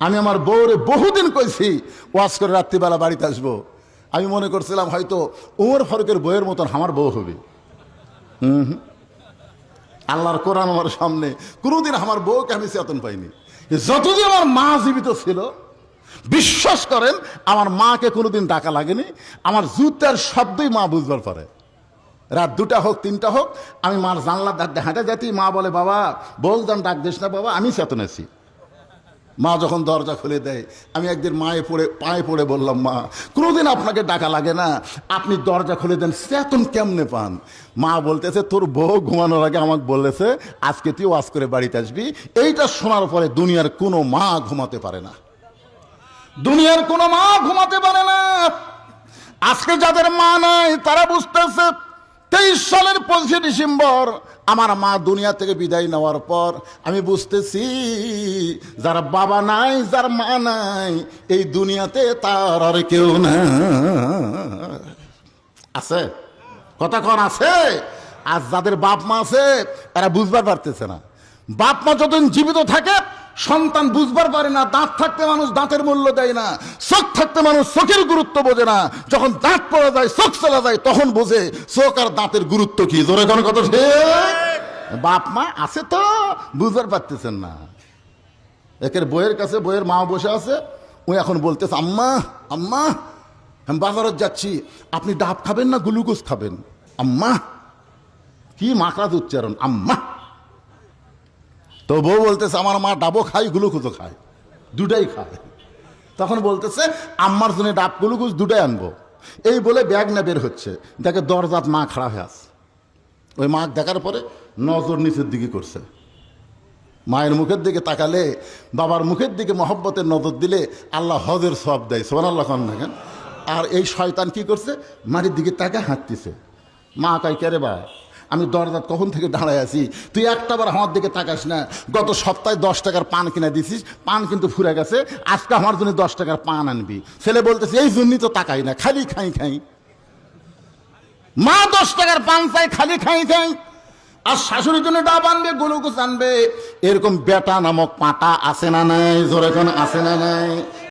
আমি আমার বউরে বহুদিন কইছি ওয়াজ করে রাত্রিবেলা বাড়িতে আসবো। আমি মনে করছিলাম হয়তো ওমর ফারুকের বউয়ের মতন আমার বউ হবে। আল্লাহর কোরআন আমার সামনে, কোনোদিন আমার বউকে আমি চেতন পাইনি। যতদিন আমার মা জীবিত ছিল, বিশ্বাস করেন আমার মাকে কোনোদিন ডাকা লাগেনি। আমার জুতার শব্দই মা বুঝবার পারে। রাত 2টা হোক 3টা হোক, আমি মার জানলা হাঁটা যেতেই মা বলে, বাবা বউ যান ডাক দিস না বাবা, আমি চেতন আছি। মা যখন দরজা খুলে দেয়, আমি একদিন পায়ে পড়ে বললাম, মা কোনোদিন আপনাকে ডাকা লাগে না, আপনি দরজা খুলে দেন, চেতন কেমনে পান? মা বলতেছে, তোর বউ ঘুমানোর আগে আমাকে বলেছে আজকে তুই ওয়াজ করে বাড়িতে আসবি। এইটা শোনার পরে দুনিয়ার কোনো মা ঘুমাতে পারে না, দুনিয়ার কোনো মা ঘুমাতে পারে না। আজকে যাদের মা নাই তারা বুঝতেছে 23 সালের 25 ডিসেম্বর আমার মা দুনিয়া থেকে বিদায় নেওয়ার পর আমি বুঝতেছি যার বাবা নাই, যার মা নাই, এই দুনিয়াতে তার আর কেউ না আছে। কথা কন আছে? আর যাদের বাপ মা আছে তারা বুঝবার পারতেছে না। বাপ মা যতদিন জীবিত থাকে সন্তান বুঝবার পারে না। দাঁত থাকতে মানুষ দাঁতের মূল্য দেয় না, চোখ থাকতে মানুষ চোখের গুরুত্ব বোঝে না। যখন দাঁত পড়ে যায়, চোখ চলে যায়, তখন বোঝে চোখ আর দাঁতের গুরুত্ব কি। জোরে কোন কথা ঠিক? বাপ মা আছে তো বুঝবার পারতেছেন না। একের বইয়ের কাছে বইয়ের মা বসে আছে, ওই এখন বলতেছে, আম্মা আম্মা আমি বাজারত যাচ্ছি, আপনি ডাব খাবেন না গ্লুকোজ খাবেন? আম্মা, কি মাকড়াজ উচ্চারণ, আম্মা। তো বউ বলতেছে, আমার মা ডাবও খায় গ্লুকোজও খায়, দুটাই খায়। তখন বলতেছে, আম্মার জন্য ডাব গ্লুকোজ দুটাই আনবো। এই বলে ব্যাগ না বের হচ্ছে, দেখে দরজাত মা খাড়া হয়ে আছে। ওই মা দেখার পরে নজর নিচের দিকে করছে। মায়ের মুখের দিকে তাকালে, বাবার মুখের দিকে মহব্বতের নজর দিলে আল্লাহ হজের সব দেয়। সুবহানাল্লাহ খান দেখেন। আর এই শয়তান কি করছে, মাটির দিকে তাকা হাঁটতেছে। মা কয়, কে রে বা, আমি দরজাত কখন থেকে দাঁড়ায় আছি, তুই একটাবার আমার দিকে তাকাস না। গত সপ্তাহে 10 টাকার পান কিনে দিছিস, পান কিন্তু ফুরে গেছে, আজকে আমার জন্য 10 টাকার পান আনবি। ছেলে বলতেছে, এই জন্যই তো তাকাই না, খালি খাই খাই। মা 10 টাকার পান চাই, খালি খাই খাই। আর শাশুড়ির জন্য ডাব আনবে, গ্লুকোজ আনবে। এরকম বেটা নামক পাটা আছে না নাই? জোরে কোন আছে না নাই?